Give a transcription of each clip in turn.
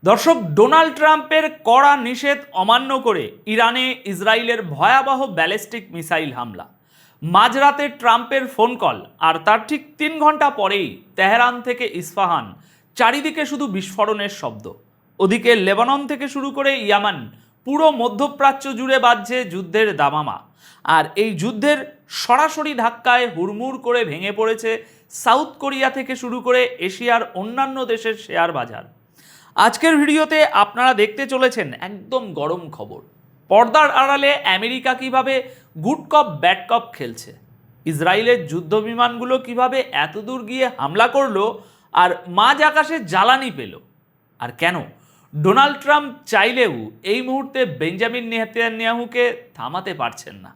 দর্শক, ডোনাল্ড ট্রাম্পের কড়া নিষেধ অমান্য করে ইরানে ইসরায়েলের ভয়াবহ ব্যালিস্টিক মিসাইল হামলা। মাঝরাতে ট্রাম্পের ফোন কল, আর তার ঠিক 3 ঘন্টা পরেই তেহরান থেকে ইস্পাহান চারিদিকে শুধু বিস্ফোরণের শব্দ। ওদিকে লেবানন থেকে শুরু করে ইয়ামান, পুরো মধ্যপ্রাচ্য জুড়ে বাজছে যুদ্ধের দামামা। আর এই যুদ্ধের সরাসরি ধাক্কায় হুড়মুড় করে ভেঙে পড়েছে সাউথ কোরিয়া থেকে শুরু করে এশিয়ার অন্যান্য দেশের শেয়ার বাজার। আজকের ভিডিওতে আপনারা দেখতে চলেছেন একদম গরম খবর। পর্দার আড়ালে আমেরিকা কিভাবে গুড কপ ব্যাড কপ খেলছে, ইসরায়েলের যুদ্ধ বিমানগুলো কিভাবে এতদূর গিয়ে হামলা করলো আর মাঝ আকাশে জ্বালানি পেল, আর কেন ডোনাল্ড ট্রাম্প চাইলেও এই মুহূর্তে বেঞ্জামিন নেতানিয়াহুকে থামাতে পারছেন না।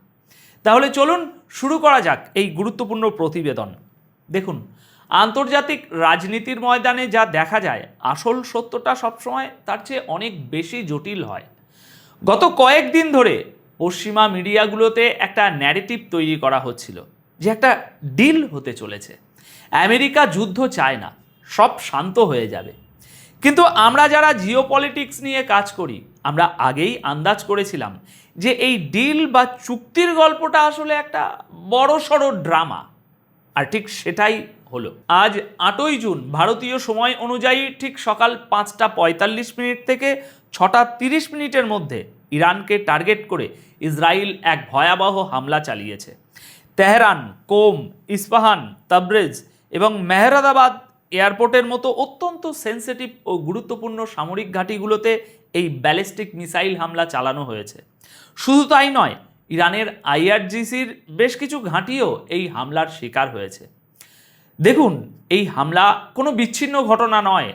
তাহলে চলুন শুরু করা যাক এই গুরুত্বপূর্ণ প্রতিবেদন। দেখুন, আন্তর্জাতিক রাজনীতির ময়দানে যা দেখা যায়, আসল সত্যটা সবসময় তার চেয়ে অনেক বেশি জটিল হয়। গত কয়েকদিন ধরে পশ্চিমা মিডিয়াগুলোতে একটা ন্যারেটিভ তৈরি করা হচ্ছিল যে একটা ডিল হতে চলেছে, আমেরিকা যুদ্ধ চায় না, সব শান্ত হয়ে যাবে। কিন্তু আমরা যারা জিওপলিটিক্স নিয়ে কাজ করি, আমরা আগেই আন্দাজ করেছিলাম যে এই ডিল বা চুক্তির গল্পটা আসলে একটা বড়সড় ড্রামা। আর ঠিক সেটাই হলো। আজ 8ই জুন ভারতীয় সময় অনুযায়ী ঠিক সকাল 5:45 থেকে 6:30 মধ্যে ইরানকে টার্গেট করে ইসরায়েল এক ভয়াবহ হামলা চালিয়েছে। তেহরান, কোম, ইস্পাহান, তাবরেজ এবং মেহরাদাবাদ এয়ারপোর্টের মতো অত্যন্ত সেন্সিটিভ ও গুরুত্বপূর্ণ সামরিক ঘাঁটিগুলোতে এই ব্যালিস্টিক মিসাইল হামলা চালানো হয়েছে। শুধু তাই নয়, ইরানের আইআরজিসির বেশ কিছু ঘাঁটিও এই হামলার শিকার হয়েছে। দেখুন, এই হামলা কোনো বিচ্ছিন্ন ঘটনা নয়।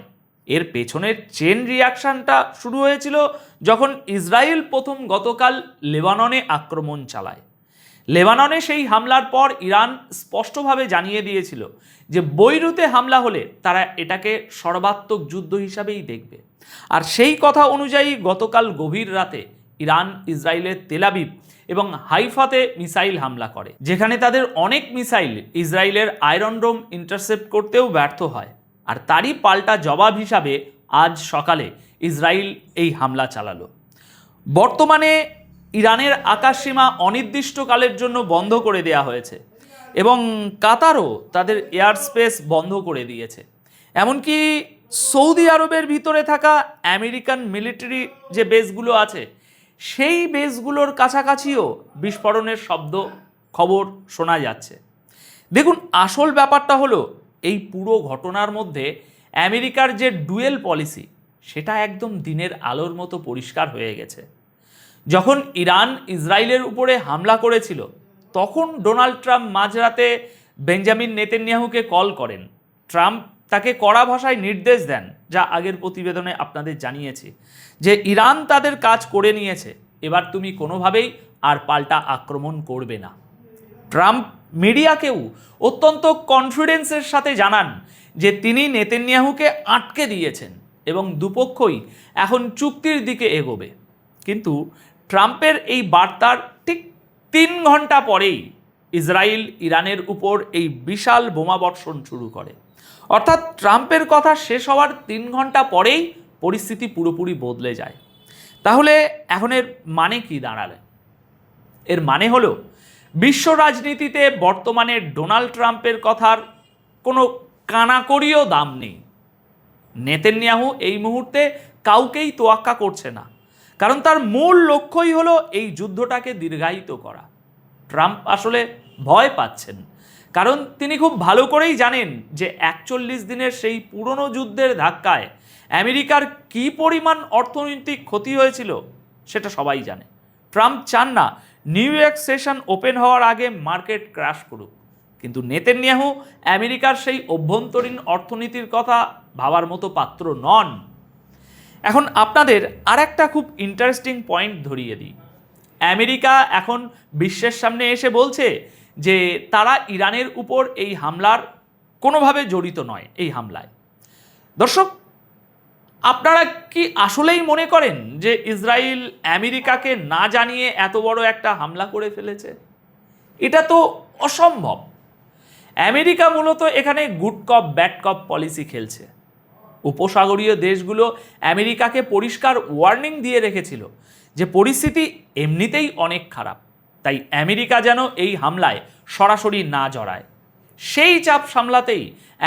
এর পেছনের চেন রিয়াকশনটা শুরু হয়েছিল যখন ইসরায়েল প্রথম গতকাল লেবাননে আক্রমণ চালায়। লেবাননে সেই হামলার পর ইরান স্পষ্টভাবে জানিয়ে দিয়েছিল যে বৈরুতে হামলা হলে তারা এটাকে সর্বাত্মক যুদ্ধ হিসাবেই দেখবে। আর সেই কথা অনুযায়ী গতকাল গভীর রাতে ইরান ইসরায়েলের তেল আবিব এবং হাইফাতে মিসাইল হামলা করে, যেখানে তাদের অনেক মিসাইল ইসরায়েলের আয়রন ডোম ইন্টারসেপ্ট করতেও ব্যর্থ হয়। আর তারই পাল্টা জবাব হিসাবে আজ সকালে ইসরায়েল এই হামলা চালালো। বর্তমানে ইরানের আকাশসীমা অনির্দিষ্টকালের জন্য বন্ধ করে দেওয়া হয়েছে এবং কাতারও তাদের এয়ার স্পেস বন্ধ করে দিয়েছে। এমনকি সৌদি আরবের ভিতরে থাকা আমেরিকান মিলিটারি যে বেসগুলো আছে, সেই বেসগুলোর কাছাকাছিও বিস্ফোরণের খবর শোনা যাচ্ছে। দেখুন, আসল ব্যাপারটা হলো এই পুরো ঘটনার মধ্যে আমেরিকার যে ডুয়েল পলিসি, সেটা একদম দিনের আলোর মতো পরিষ্কার হয়ে গেছে। যখন ইরান ইসরায়েলের উপরে হামলা করেছিল, তখন ডোনাল্ড ট্রাম্প মাঝরাতে বেঞ্জামিন নেতানিয়াহুকে কল করেন। ট্রাম্প তাকে কড়া ভাষায় নির্দেশ দেন, যা আগের প্রতিবেদনে আপনাদের জানিয়েছি, যে ইরান তাদের কাজ করে নিয়েছে, এবার তুমি কোনোভাবেই আর পাল্টা আক্রমণ করবে না। ট্রাম্প মিডিয়াকেও অত্যন্ত কনফিডেন্সের সাথে জানান যে তিনি নেতানিয়াহুকে আটকে দিয়েছেন এবং দুপক্ষই এখন চুক্তির দিকে এগোবে। কিন্তু ট্রাম্পের এই বার্তার ঠিক 3 ঘন্টা পরেই ইসরায়েল ইরানের উপর এই বিশাল বোমাবর্ষণ শুরু করে। অর্থাৎ ট্রাম্পের কথা শেষ হওয়ার 3 ঘন্টা পরেই পরিস্থিতি পুরোপুরি বদলে যায়। তাহলে এখন এর মানে কি দাঁড়ালে? এর মানে হলো, বিশ্ব রাজনীতিতে বর্তমানে ডোনাল্ড ট্রাম্পের কথার কোনো কানাকড়িও দাম নেই। নেতানিয়াহু এই মুহূর্তে কাউকেই তোয়াক্কা করছে না, কারণ তার মূল লক্ষ্যই হলো এই যুদ্ধটাকে দীর্ঘায়িত করা। ট্রাম্প আসলে ভয় পাচ্ছেন, কারণ তিনি খুব ভালো করেই জানেন যে 41 দিনের সেই পুরনো যুদ্ধের ধাক্কায় আমেরিকার কী পরিমাণ অর্থনৈতিক ক্ষতি হয়েছিল সেটা সবাই জানে। ট্রাম্প চান না নিউ ইয়র্ক সেশন ওপেন হওয়ার আগে মার্কেট ক্র্যাশ করুক, কিন্তু নেতানিয়াহু আমেরিকার সেই অভ্যন্তরীণ অর্থনীতির কথা ভাবার মতো পাত্র নন। এখন আপনাদের আর একটা খুব ইন্টারেস্টিং পয়েন্ট ধরিয়ে দিই। আমেরিকা এখন বিশ্বের সামনে এসে বলছে যে তারা ইরানের উপর এই হামলার কোনোভাবে জড়িত নয়। এই হামলায় দর্শক, আপনারা কি আসলেই মনে করেন যে ইসরায়েল আমেরিকাকে না জানিয়ে এত বড় একটা হামলা করে ফেলেছে? এটা তো অসম্ভব। আমেরিকা মূলত এখানে গুড কপ ব্যাড কপ পলিসি খেলছে। উপসাগরীয় দেশগুলো আমেরিকাকে পরিষ্কার ওয়ার্নিং দিয়ে রেখেছিল যে পরিস্থিতি এমনিতেই অনেক খারাপ, তাই আমেরিকা যেন এই হামলায় সরাসরি না জড়ায়। সেই চাপ সামলাতেই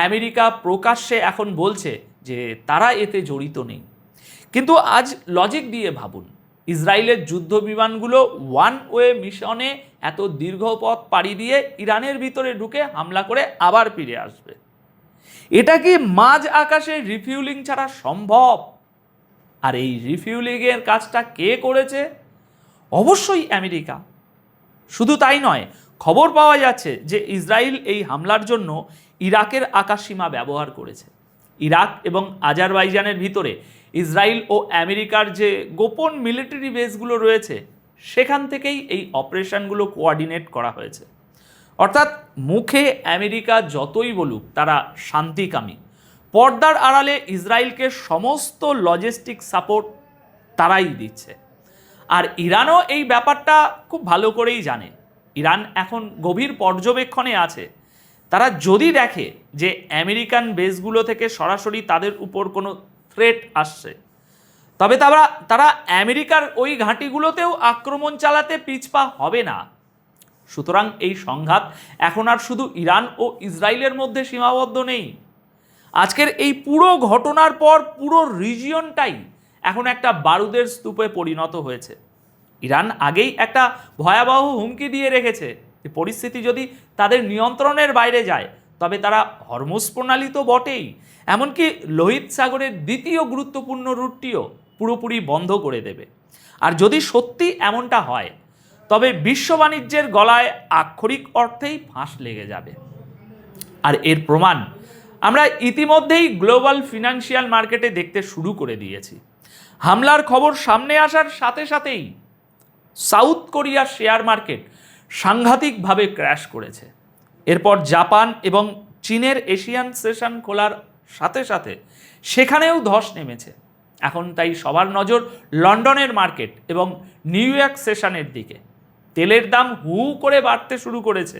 আমেরিকা প্রকাশ্যে এখন বলছে যে তারা এতে জড়িত নেই। কিন্তু আজ লজিক দিয়ে ভাবুন, ইসরায়েলের যুদ্ধ বিমানগুলো ওয়ান ওয়ে মিশনে এত দীর্ঘ পথ পাড়ি দিয়ে ইরানের ভিতরে ঢুকে হামলা করে আবার ফিরে আসবে। এটা কি মাঝ আকাশে রিফিউলিং ছাড়া সম্ভব? আর এই রিফিউলিংয়ের কাজটা কে করেছে? অবশ্যই আমেরিকা। শুধু তাই নয়, খবর পাওয়া যাচ্ছে যে ইসরায়েল এই হামলার জন্য ইরাকের আকাশসীমা ব্যবহার করেছে। ইরাক এবং আজারবাইজানের ভিতরে ইসরায়েল ও আমেরিকার যে গোপন মিলিটারি বেসগুলো রয়েছে সেখান থেকেই এই অপারেশনগুলো কোঅর্ডিনেট করা হয়েছে। অর্থাৎ মুখে আমেরিকা যতই বলুক তারা শান্তিকামী, পর্দার আড়ালে ইসরায়েলকে সমস্ত লজিস্টিক সাপোর্ট তারাই দিচ্ছে। আর ইরানও এই ব্যাপারটা খুব ভালো করেই জানে। ইরান এখন গভীর পর্যবেক্ষণে আছে। তারা যদি দেখে যে আমেরিকান বেসগুলো থেকে সরাসরি তাদের উপর কোনো থ্রেট আসছে, তবে তারা আমেরিকার ওই ঘাঁটিগুলোতেও আক্রমণ চালাতে পিছপা হবে না। সুতরাং এই সংঘাত এখন আর শুধু ইরান ও ইসরায়েলের মধ্যে সীমাবদ্ধ নেই। আজকের এই পুরো ঘটনার পর পুরো রিজিয়নটাই এখন একটা বারুদের স্তূপে পরিণত হয়েছে। ইরান আগেই একটা ভয়াবহ হুমকি দিয়ে রেখেছে যে পরিস্থিতি যদি তাদের নিয়ন্ত্রণের বাইরে যায় তবে তারা হরমুজ প্রণালী তো বটেই, এমনকি লোহিত সাগরের দ্বিতীয় গুরুত্বপূর্ণ রুটটিও পুরোপুরি বন্ধ করে দেবে। আর যদি সত্যি এমনটা হয় তবে বিশ্ব বাণিজ্যের গলায় আক্ষরিক অর্থেই ফাঁস লেগে যাবে। আর এর প্রমাণ আমরা ইতিমধ্যেই গ্লোবাল ফিনান্সিয়াল মার্কেটে দেখতে শুরু করে দিয়েছি। হামলার খবর সামনে আসার সাথে সাথেই সাউথ কোরিয়ার শেয়ার মার্কেট সাংঘাতিকভাবে ক্র্যাশ করেছে। এরপর জাপান এবং চীনের এশিয়ান সেশন খোলার সাথে সাথে সেখানেও ধস নেমেছে। এখন তাই সবার নজর লন্ডনের মার্কেট এবং নিউ ইয়র্ক সেশনের দিকে। তেলের দাম হু করে বাড়তে শুরু করেছে,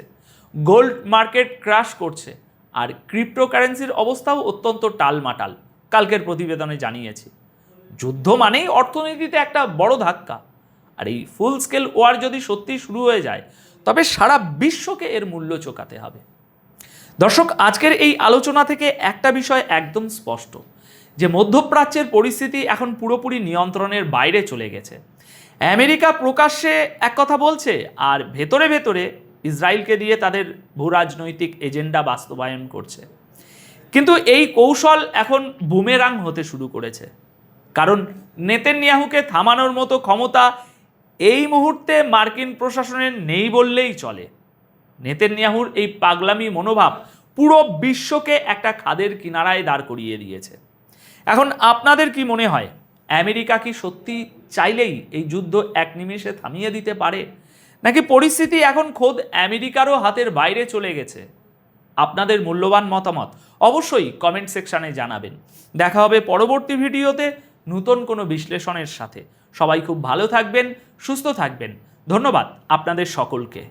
গোল্ড মার্কেট ক্র্যাশ করছে, আর ক্রিপ্টোকারেন্সির অবস্থাও অত্যন্ত টালমাটাল। কালকের প্রতিবেদনে জানিয়েছি, যুদ্ধ মানেই অর্থনীতিতে একটা বড় ধাক্কা। আর এই ফুল স্কেল ওয়ার যদি সত্যি শুরু হয়ে যায় তবে সারা বিশ্বকে এর মূল্য চোকাতে হবে। দর্শক, আজকের এই আলোচনা থেকে একটা বিষয় একদম স্পষ্ট, যে মধ্যপ্রাচ্যের পরিস্থিতি এখন পুরোপুরি নিয়ন্ত্রণের বাইরে চলে গেছে। আমেরিকা প্রকাশ্যে এক কথা বলছে আর ভেতরে ভেতরে ইসরায়েলকে দিয়ে তাদের ভূরাজনৈতিক এজেন্ডা বাস্তবায়ন করছে। কিন্তু এই কৌশল এখন বুমেরাং হতে শুরু করেছে, কারণ নেতানিয়াহুকে থামানোর মতো ক্ষমতা এই মুহূর্তে মার্কিন প্রশাসনের নেই বললেই চলে। নেতানিয়াহুর এই পাগলামি মনোভাব পুরো বিশ্বকে একটা খাদের কিনারায় দাঁড় করিয়ে দিয়েছে। এখন আপনাদের কি মনে হয়, আমেরিকা কি সত্যি চাইলেই এই যুদ্ধ এক নিমেষে থামিয়ে দিতে পারে, নাকি পরিস্থিতি এখন খোদ আমেরিকারও হাতের বাইরে চলে গেছে? আপনাদের মূল্যবান মতামত অবশ্যই কমেন্ট সেকশানে জানাবেন। দেখা হবে পরবর্তী ভিডিওতে নতুন কোনো বিশ্লেষণের সাথে। সবাই খুব ভালো থাকবেন, সুস্থ থাকবেন। ধন্যবাদ আপনাদের সকলকে।